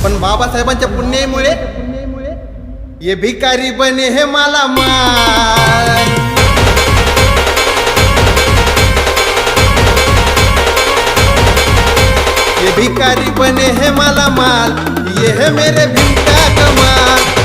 पण बाबासाहेबांच्या पुण्यामुळे ये भिकारी बने हे मला माल। ये भिकारी बने है माला माल, ये है मेरे भीम का कमाल।